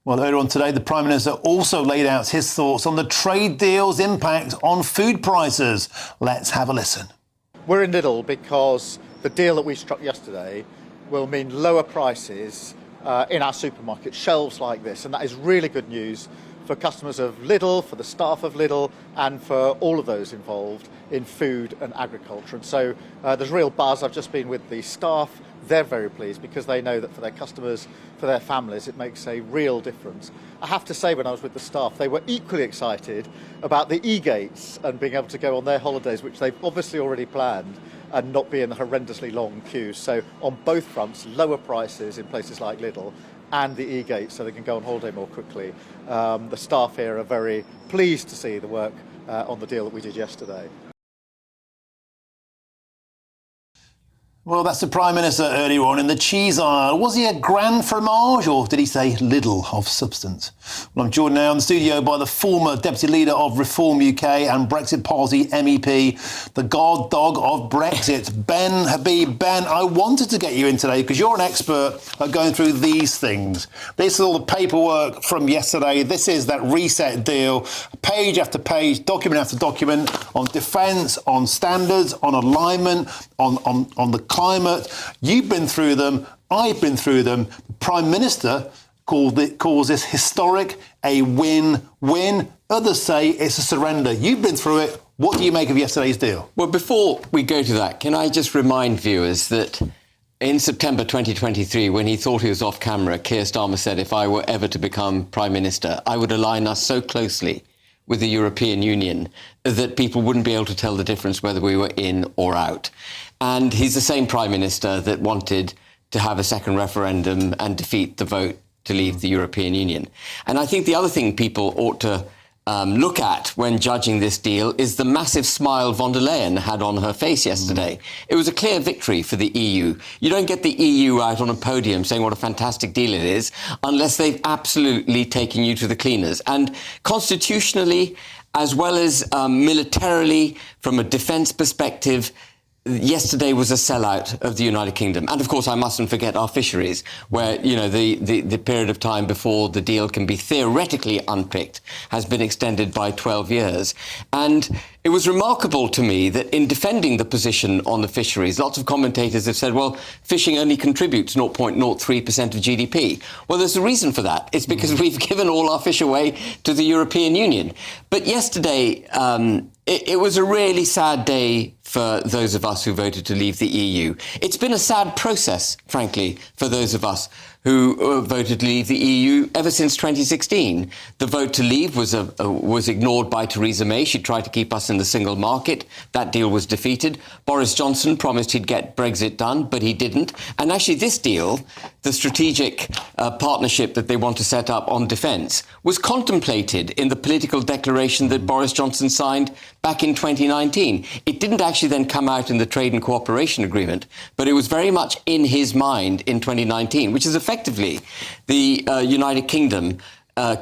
Well, earlier on today, the Prime Minister also laid out his thoughts on the trade deal's impact on food prices. Let's have a listen. We're in Lidl because the deal that we struck yesterday will mean lower prices in our supermarket shelves like this, and that is really good news for customers of Lidl, for the staff of Lidl, and for all of those involved in food and agriculture. And so there's real buzz. I've just been with the staff. They're very pleased because they know that for their customers, for their families, it makes a real difference. I have to say, when I was with the staff, they were equally excited about the e-gates and being able to go on their holidays, which they've obviously already planned, and not be in the horrendously long queues. So on both fronts, lower prices in places like Lidl and the e-gates so they can go on holiday more quickly. The staff here are very pleased to see the work on the deal that we did yesterday. Well, that's the Prime Minister earlier on in the cheese aisle. Was he a grand fromage or did he say little of substance? Well, I'm joined now in the studio by the former Deputy Leader of Reform UK and Brexit Party MEP, the god dog of Brexit, Ben Habib. Ben, I wanted to get you in today because you're an expert at going through these things. This is all the paperwork from yesterday. This is that reset deal, page after page, document after document, on defence, on standards, on alignment, on the climate. You've been through them. I've been through them. The Prime Minister calls this historic, a win-win. Others say it's a surrender. You've been through it. What do you make of yesterday's deal? Well, before we go to that, can I just remind viewers that in September 2023, when he thought he was off camera, Keir Starmer said, if I were ever to become Prime Minister, I would align us so closely with the European Union that people wouldn't be able to tell the difference whether we were in or out. And he's the same Prime Minister that wanted to have a second referendum and defeat the vote to leave the European Union. And I think the other thing people ought to look at when judging this deal is the massive smile von der Leyen had on her face yesterday. It was a clear victory for the EU. You don't get the EU out on a podium saying what a fantastic deal it is unless they've absolutely taken you to the cleaners. And constitutionally, as well as militarily, from a defence perspective, yesterday was a sellout of the United Kingdom. And of course, I mustn't forget our fisheries, where, you know, the period of time before the deal can be theoretically unpicked has been extended by 12 years. And it was remarkable to me that in defending the position on the fisheries, lots of commentators have said, well, fishing only contributes 0.03% of GDP. Well, there's a reason for that. It's because we've given all our fish away to the European Union. But yesterday, it was a really sad day for those of us who voted to leave the EU. It's been a sad process, frankly, for those of us who voted to leave the EU ever since 2016. The vote to leave was ignored by Theresa May. She tried to keep us in the single market. That deal was defeated. Boris Johnson promised he'd get Brexit done, but he didn't. And actually this deal, the strategic partnership that they want to set up on defence, was contemplated in the political declaration that Boris Johnson signed back in 2019. It didn't actually then come out in the trade and cooperation agreement, but it was very much in his mind in 2019, which is effectively the United Kingdom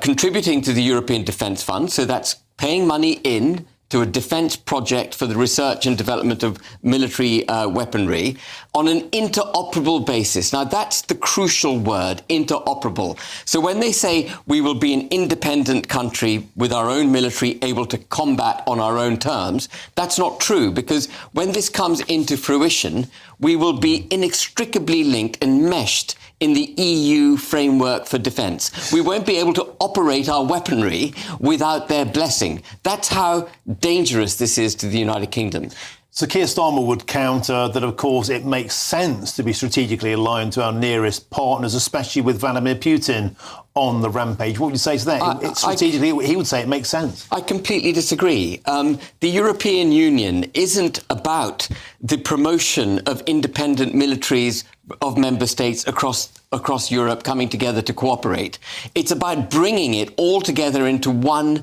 contributing to the European Defence Fund. So that's paying money in to a defence project for the research and development of military weaponry on an interoperable basis. Now, that's the crucial word, interoperable. So when they say we will be an independent country with our own military able to combat on our own terms, that's not true, because when this comes into fruition, we will be inextricably linked and meshed in the EU framework for defence. We won't be able to operate our weaponry without their blessing. That's how dangerous this is to the United Kingdom. So Keir Starmer would counter that, of course, it makes sense to be strategically aligned to our nearest partners, especially with Vladimir Putin on the rampage. What would you say to that? Strategically, he would say it makes sense. I completely disagree. The European Union isn't about the promotion of independent militaries of member states across Europe coming together to cooperate. It's about bringing it all together into one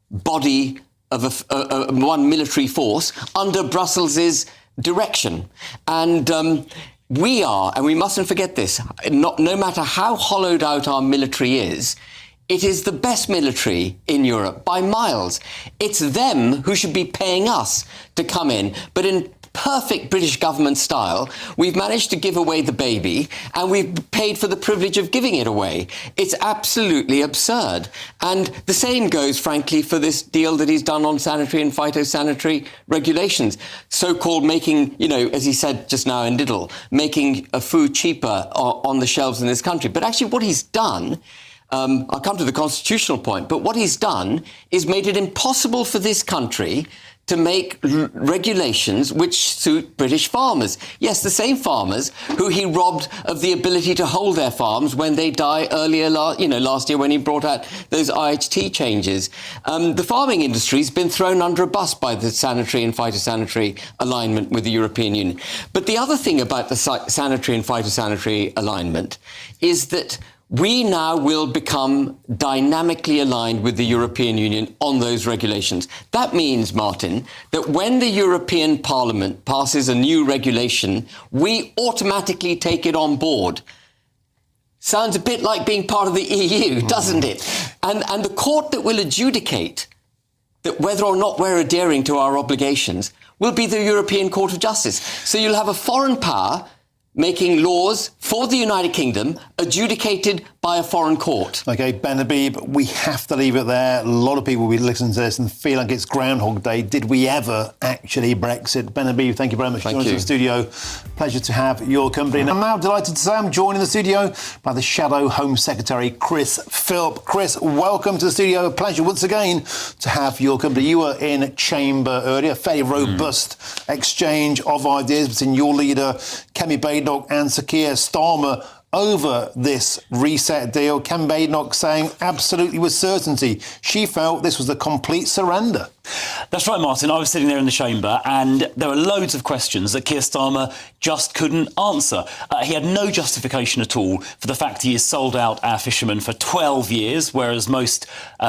body of one military force under Brussels' direction. And we are, and we mustn't forget this, no matter how hollowed out our military is, it is the best military in Europe by miles. It's them who should be paying us to come in. But in perfect British government style, we've managed to give away the baby and we've paid for the privilege of giving it away. It's absolutely absurd. And the same goes, frankly, for this deal that he's done on sanitary and phytosanitary regulations, so-called making, as he said just now in Lidl, making food cheaper on the shelves in this country. But actually what he's done, I'll come to the constitutional point, but what he's done is made it impossible for this country to make regulations which suit British farmers. Yes, the same farmers who he robbed of the ability to hold their farms when they die earlier, last year when he brought out those IHT changes. The farming industry's been thrown under a bus by the sanitary and phytosanitary alignment with the European Union. But the other thing about the sanitary and phytosanitary alignment is that we now will become dynamically aligned with the European Union on those regulations. That means, Martin, that when the European Parliament passes a new regulation, we automatically take it on board. Sounds a bit like being part of the EU, doesn't it? And the court that will adjudicate that whether or not we're adhering to our obligations will be the European Court of Justice. So you'll have a foreign power making laws for the United Kingdom adjudicated by a foreign court. OK, Ben Habib, we have to leave it there. A lot of people will be listening to this and feel like it's Groundhog Day. Did we ever actually Brexit? Ben Habib, thank you very much for joining us in the studio. Pleasure to have your company. And I'm now delighted to say I'm joined in the studio by the Shadow Home Secretary, Chris Philp. Chris, welcome to the studio. A pleasure once again to have your company. You were in Chamber earlier, a fairly robust exchange of ideas between your leader, Kemi Badenoch, and Sir Keir Starmer over this reset deal. Kemi Badenoch saying absolutely with certainty she felt this was a complete surrender. That's right, Martin. I was sitting there in the chamber and there were loads of questions that Keir Starmer just couldn't answer. He had no justification at all for the fact he has sold out our fishermen for 12 years, whereas most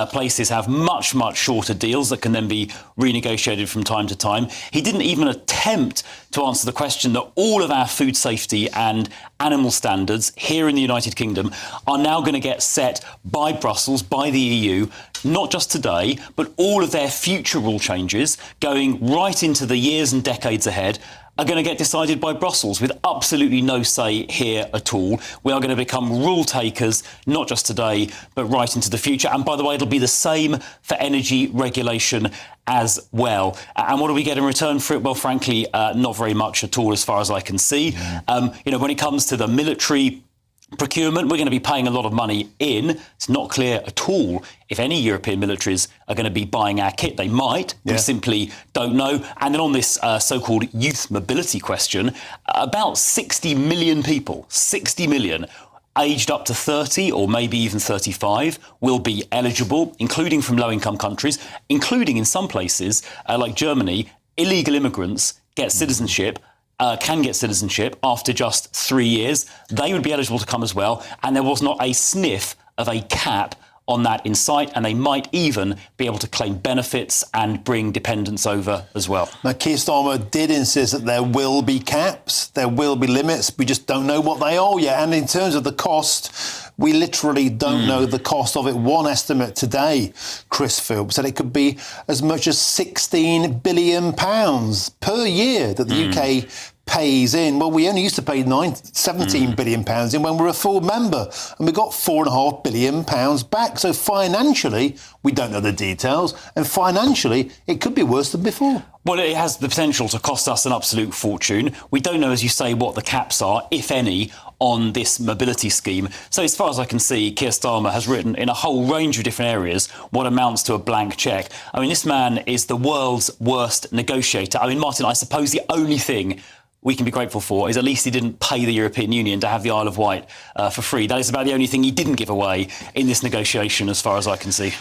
places have much, much shorter deals that can then be renegotiated from time to time. He didn't even attempt to answer the question that all of our food safety and animal standards here in the United Kingdom are now going to get set by Brussels, by the EU, not just today, but all of their future rule changes going right into the years and decades ahead are going to get decided by Brussels with absolutely no say here at all. We are going to become rule takers, not just today, but right into the future. And by the way, it'll be the same for energy regulation as well. And what do we get in return for it? Well, frankly, not very much at all as far as I can see. When it comes to the military procurement, we're going to be paying a lot of money in. It's not clear at all if any European militaries are going to be buying our kit. They might. We simply don't know. And then on this so-called youth mobility question, about 60 million people, 60 million, aged up to 30 or maybe even 35 will be eligible, including from low-income countries, including in some places like Germany, illegal immigrants get citizenship, can get citizenship after just 3 years. They would be eligible to come as well. And there was not a sniff of a cap on that in sight, and they might even be able to claim benefits and bring dependents over as well. Now, Keir Starmer did insist that there will be caps, there will be limits. We just don't know what they are yet. And in terms of the cost, we literally don't know the cost of it. One estimate today, Chris Philp, said it could be as much as £16 billion per year that the UK pays in. Well, we only used to pay £17 billion in when we were a full member, and we got £4.5 billion back. So financially, we don't know the details, and financially, it could be worse than before. Well, it has the potential to cost us an absolute fortune. We don't know, as you say, what the caps are, if any, on this mobility scheme. So as far as I can see, Keir Starmer has written in a whole range of different areas what amounts to a blank cheque. I mean, this man is the world's worst negotiator. I mean, Martin, I suppose the only thing we can be grateful for is at least he didn't pay the European Union to have the Isle of Wight for free. That is about the only thing he didn't give away in this negotiation, as far as I can see.